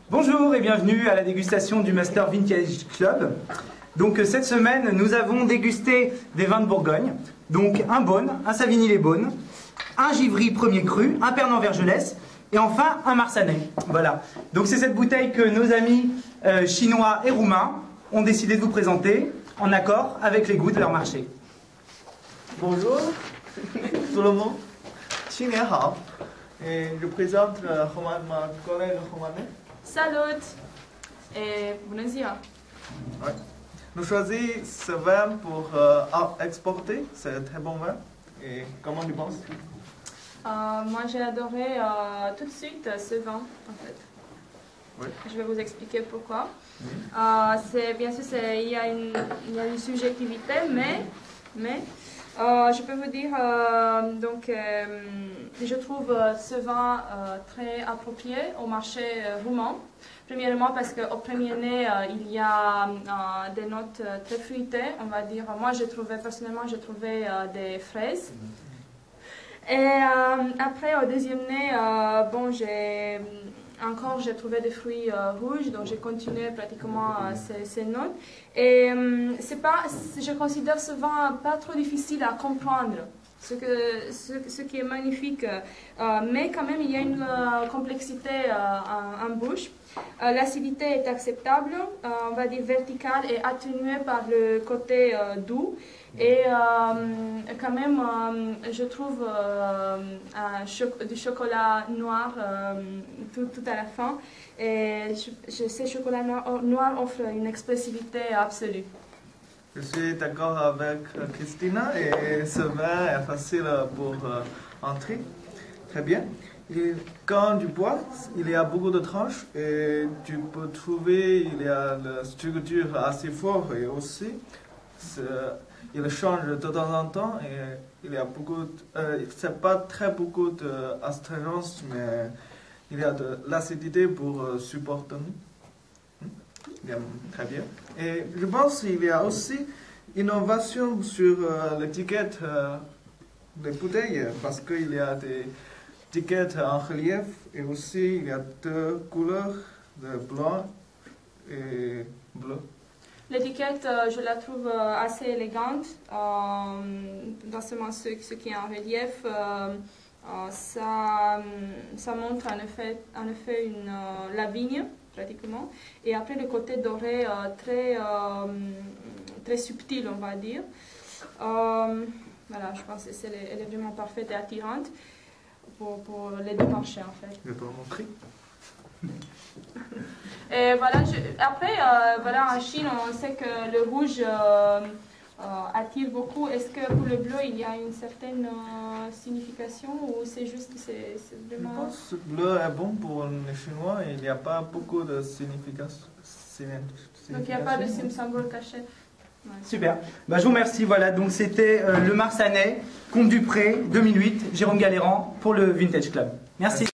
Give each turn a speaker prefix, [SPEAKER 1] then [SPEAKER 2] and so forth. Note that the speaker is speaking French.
[SPEAKER 1] Bonjour et bienvenue à la dégustation du Master Vintage Club. Donc cette semaine, nous avons dégusté des vins de Bourgogne. Donc un Beaune, un Savigny-les-Beaunes, un Givry premier cru, un Pernan-Vergelès et enfin un Marsanais. Voilà. Donc c'est cette bouteille que nos amis chinois et roumains ont décidé de vous présenter en accord avec les goûts de leur marché.
[SPEAKER 2] Bonjour tout le monde. 新年好. Et je présente Roman, ma collègue Romanet.
[SPEAKER 3] Salut et bună ziua.
[SPEAKER 2] Ouais. Nous choisissons ce vin pour exporter. C'est un très bon vin. Et comment tu penses?
[SPEAKER 3] Moi j'ai adoré tout de suite ce vin en fait.
[SPEAKER 2] Oui.
[SPEAKER 3] Je vais vous expliquer pourquoi. C'est bien sûr il y a une subjectivité, mais je peux vous dire je trouve ce vin très approprié au marché roumain. Premièrement parce qu'au premier nez il y a des notes très fruitées, on va dire. Moi personnellement j'ai trouvé des fraises. Et après au deuxième nez, j'ai trouvé des fruits rouges, donc j'ai continué pratiquement ces notes. Et je considère ce vin pas trop difficile à comprendre, ce qui est magnifique. Mais quand même, il y a une complexité en bouche. L'acidité est acceptable, on va dire verticale et atténuée par le côté doux. Et quand même, je trouve du chocolat noir tout à la fin. Et ce chocolat noir offre une expressivité absolue.
[SPEAKER 2] Je suis d'accord avec Christina et ce vin est facile pour entrer. Très bien. Et quand tu bois, il y a beaucoup de tranches et tu peux trouver il y a la structure assez forte et aussi il change de temps en temps et il y a beaucoup c'est pas très beaucoup d'astringence mais il y a de l'acidité pour supporter. Bien, très bien. Et je pense qu'il y a aussi innovation sur l'étiquette des bouteilles parce qu'il y a des étiquettes en relief et aussi il y a deux couleurs, de blanc et bleu.
[SPEAKER 3] L'étiquette, je la trouve assez élégante. Dans ce qui est en relief, ça montre en effet la vigne, pratiquement. Et après, le côté doré, très subtil, on va dire. Voilà, je pense qu'elle est vraiment parfaite et attirante pour les deux marchés, en fait.
[SPEAKER 2] Je peux montrer.
[SPEAKER 3] Et voilà, en Chine, on sait que le rouge attire beaucoup. Est-ce que pour le bleu, il y a une certaine signification ou c'est juste que c'est vraiment...
[SPEAKER 2] Je pense que le bleu est bon pour les Chinois et il n'y a pas beaucoup de signification.
[SPEAKER 3] Donc il n'y a pas de symbole caché. Ouais.
[SPEAKER 1] Super. Je vous remercie. Voilà, donc c'était le Marsanais, Comte du Pré, 2008, Jérôme Galéran pour le Vintage Club. Merci.